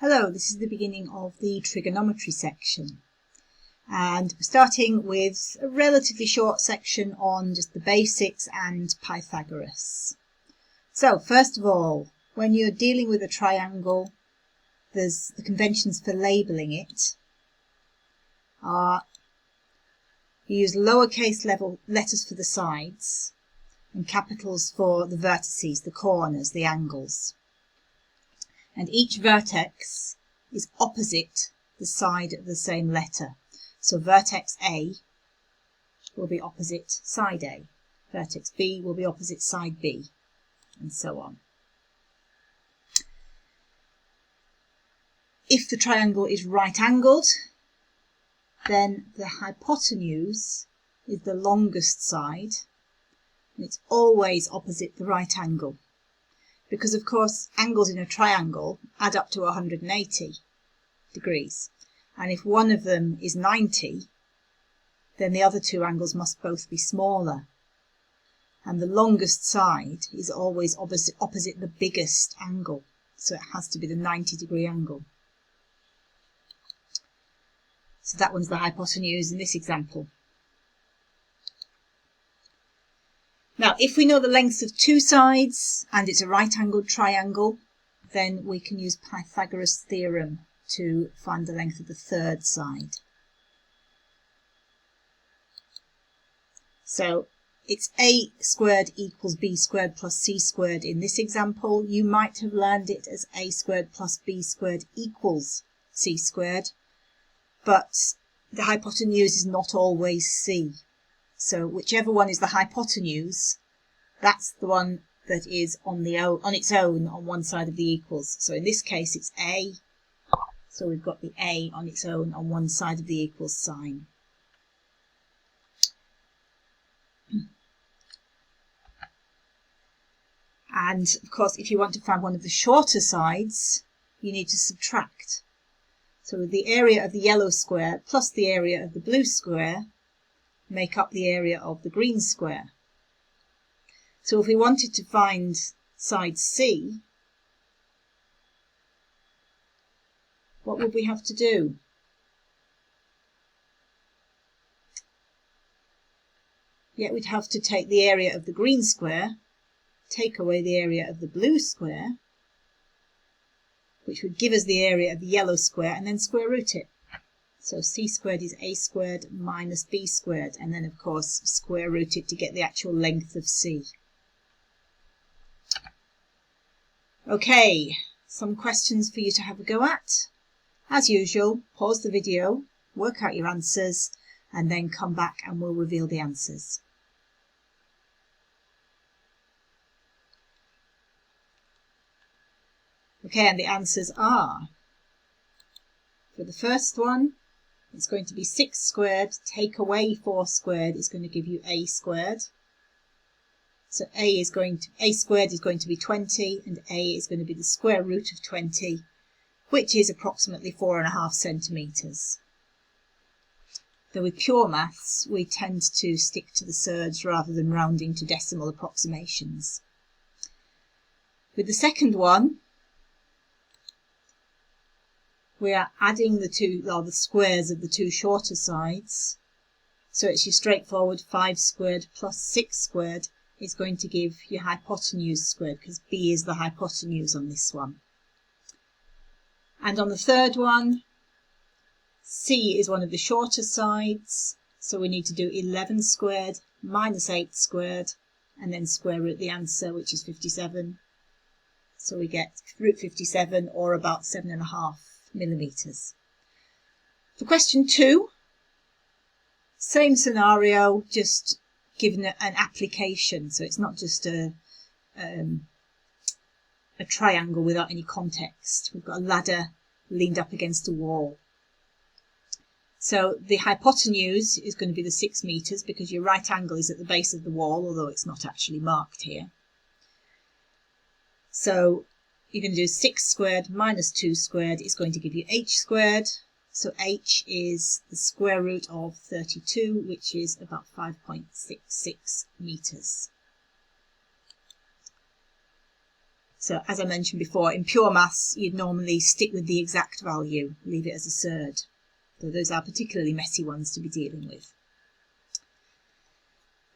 Hello, this is the beginning of the trigonometry section, and we're starting with a relatively short section on just the basics and Pythagoras. So first of all, when you're dealing with a triangle, there's the conventions for labelling it are you use lowercase letters for the sides and capitals for the vertices, the corners, the angles. And each vertex is opposite the side of the same letter. So vertex A will be opposite side A. Vertex B will be opposite side B, and so on. If the triangle is right-angled, then the hypotenuse is the longest side, and it's always opposite the right angle. Because, of course, angles in a triangle add up to 180 degrees. And if one of them is 90, then the other two angles must both be smaller. And the longest side is always opposite the biggest angle. So it has to be the 90-degree angle. So that one's the hypotenuse in this example. Now, if we know the lengths of two sides and it's a right-angled triangle, then we can use Pythagoras Theorem to find the length of the third side. So it's a squared equals b squared plus c squared in this example. You might have learned it as a squared plus b squared equals c squared, but the hypotenuse is not always c. So whichever one is the hypotenuse, that's the one that is on its own on one side of the equals. So in this case it's A, so we've got the A on its own on one side of the equals sign. And of course, if you want to find one of the shorter sides, you need to subtract. So the area of the yellow square plus the area of the blue square make up the area of the green square. So if we wanted to find side C, what would we have to do? Yeah, we'd have to take the area of the green square, take away the area of the blue square, which would give us the area of the yellow square, and then square root it. So c squared is a squared minus b squared, and then of course square root it to get the actual length of c. Okay, some questions for you to have a go at. As usual, pause the video, work out your answers, and then come back and we'll reveal the answers. Okay, and the answers are, for the first one, it's going to be 6 squared, take away 4 squared is going to give you a squared. So a squared is going to be 20, and a is going to be the square root of 20, which is approximately 4.5 centimetres. Though with pure maths, we tend to stick to the surds rather than rounding to decimal approximations. With the second one, we are adding the squares of the two shorter sides. So it's your straightforward 5 squared plus 6 squared is going to give your hypotenuse squared, because b is the hypotenuse on this one. And on the third one, c is one of the shorter sides, so we need to do 11 squared minus 8 squared, and then square root the answer, which is 57. So we get root 57, or about 7.5 millimetres. For question 2, same scenario, just given an application. So it's not just a triangle without any context. We've got a ladder leaned up against a wall. So the hypotenuse is going to be the 6 metres, because your right angle is at the base of the wall, although it's not actually marked here. So you're going to do 6 squared minus 2 squared is going to give you h squared. So h is the square root of 32, which is about 5.66 metres. So as I mentioned before, in pure maths, you'd normally stick with the exact value, leave it as a surd. So those are particularly messy ones to be dealing with.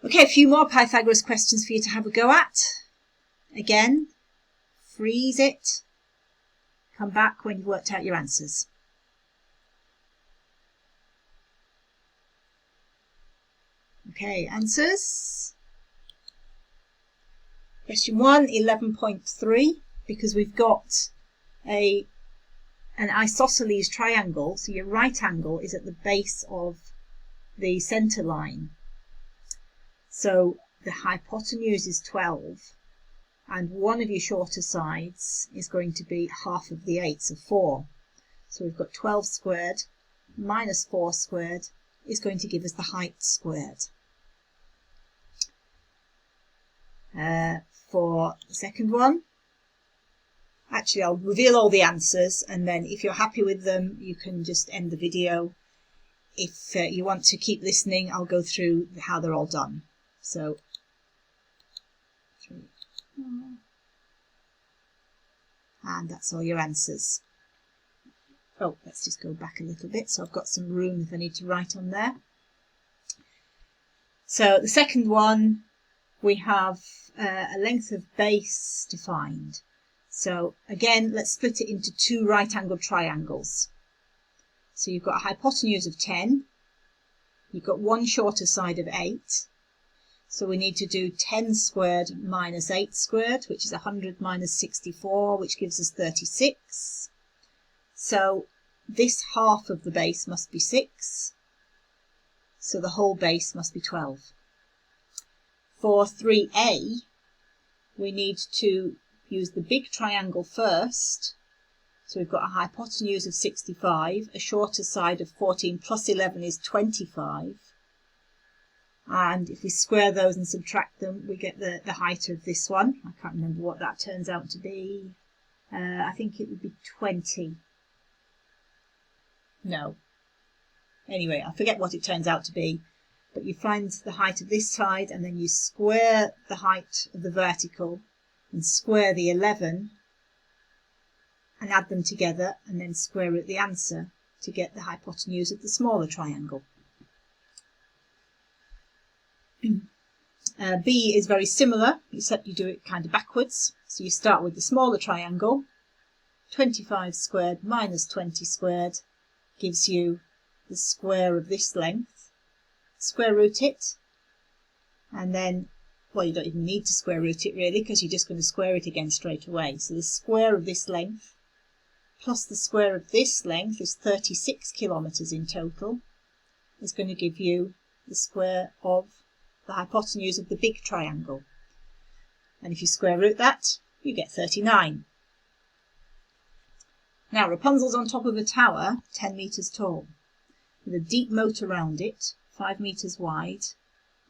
Okay, a few more Pythagoras questions for you to have a go at. Again, freeze it. Come back when you've worked out your answers. Okay, answers. Question 1, 11.3, because we've got an isosceles triangle, so your right angle is at the base of the centre line. So the hypotenuse is 12, and one of your shorter sides is going to be half of the 8, so 4. So we've got 12 squared minus 4 squared is going to give us the height squared. For the second one, actually I'll reveal all the answers, and then if you're happy with them you can just end the video. If you want to keep listening, I'll go through how they're all done. So 3, 4, and that's all your answers. Oh, let's just go back a little bit so I've got some room if I need to write on there. So the second one, we have a length of base to find. So again, let's split it into two right-angled triangles. So you've got a hypotenuse of 10, you've got one shorter side of 8, so we need to do 10 squared minus 8 squared, which is 100 minus 64, which gives us 36. So this half of the base must be 6, so the whole base must be 12. For 3a, we need to use the big triangle first. So we've got a hypotenuse of 65, a shorter side of 14 plus 11 is 25. And if we square those and subtract them, we get the height of this one. I can't remember what that turns out to be. I think it would be 20. No. Anyway, I forget what it turns out to be. But you find the height of this side, and then you square the height of the vertical and square the 11 and add them together, and then square root the answer to get the hypotenuse of the smaller triangle. B is very similar, except you do it kind of backwards. So you start with the smaller triangle. 25 squared minus 20 squared gives you the square of this length. Square root it, and then, well, you don't even need to square root it really, because you're just going to square it again straight away. So the square of this length plus the square of this length is 36 kilometres in total, is going to give you the square of the hypotenuse of the big triangle. And if you square root that, you get 39. Now Rapunzel's on top of a tower 10 metres tall, with a deep moat around it, 5 metres wide,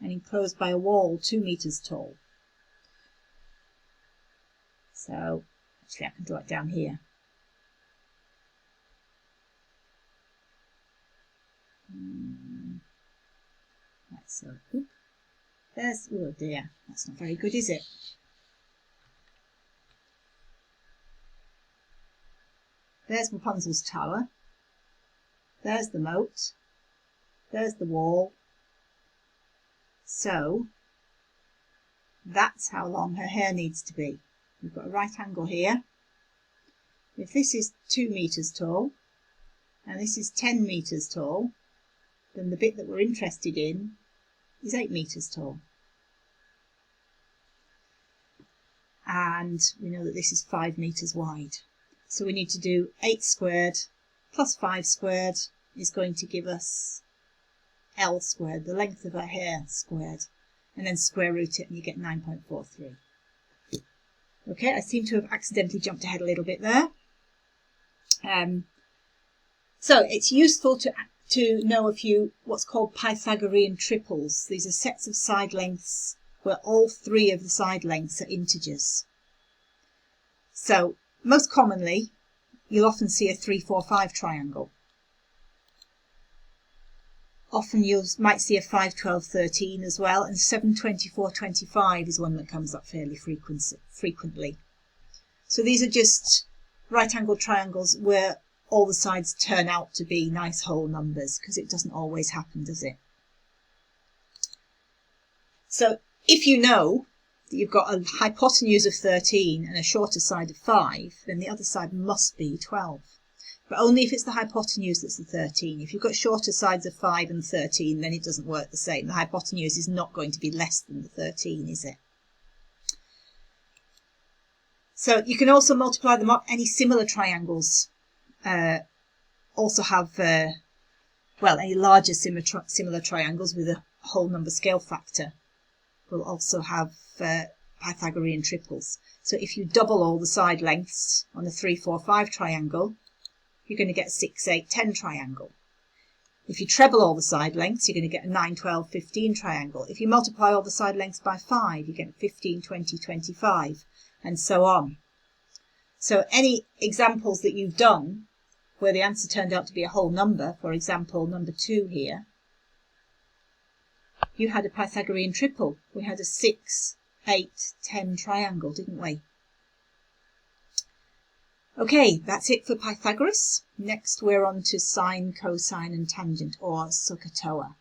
and enclosed by a wall 2 metres tall. So, actually I can draw it down here. Right, so, there's, oh dear, that's not very good, is it? There's Rapunzel's tower. There's the moat. There's the wall. So that's how long her hair needs to be. We've got a right angle here. If this is 2 metres tall and this is 10 metres tall, then the bit that we're interested in is 8 metres tall. And we know that this is 5 metres wide. So we need to do 8 squared plus 5 squared is going to give us L squared, the length of her hair squared, and then square root it and you get 9.43. Okay, I seem to have accidentally jumped ahead a little bit there. So it's useful to know a few what's called Pythagorean triples. These are sets of side lengths where all 3 of the side lengths are integers. So most commonly, you'll often see a 3, 4, 5 triangle. Often you might see a 5, 12, 13 as well, and 7, 24, 25 is one that comes up fairly frequently. So these are just right-angled triangles where all the sides turn out to be nice whole numbers, because it doesn't always happen, does it? So if you know that you've got a hypotenuse of 13 and a shorter side of 5, then the other side must be 12. But only if it's the hypotenuse that's the 13. If you've got shorter sides of 5 and 13, then it doesn't work the same. The hypotenuse is not going to be less than the 13, is it? So you can also multiply them up. Any similar triangles also have, any larger similar triangles with a whole number scale factor will also have Pythagorean triples. So if you double all the side lengths on a 3, 4, 5 triangle, you're going to get a 6, 8, 10 triangle. If you treble all the side lengths, you're going to get a 9, 12, 15 triangle. If you multiply all the side lengths by 5, you get 15, 20, 25, and so on. So any examples that you've done where the answer turned out to be a whole number, for example, number 2 here, you had a Pythagorean triple. We had a 6, 8, 10 triangle, didn't we? Okay, that's it for Pythagoras. Next we're on to sine, cosine and tangent, or SOHCAHTOA.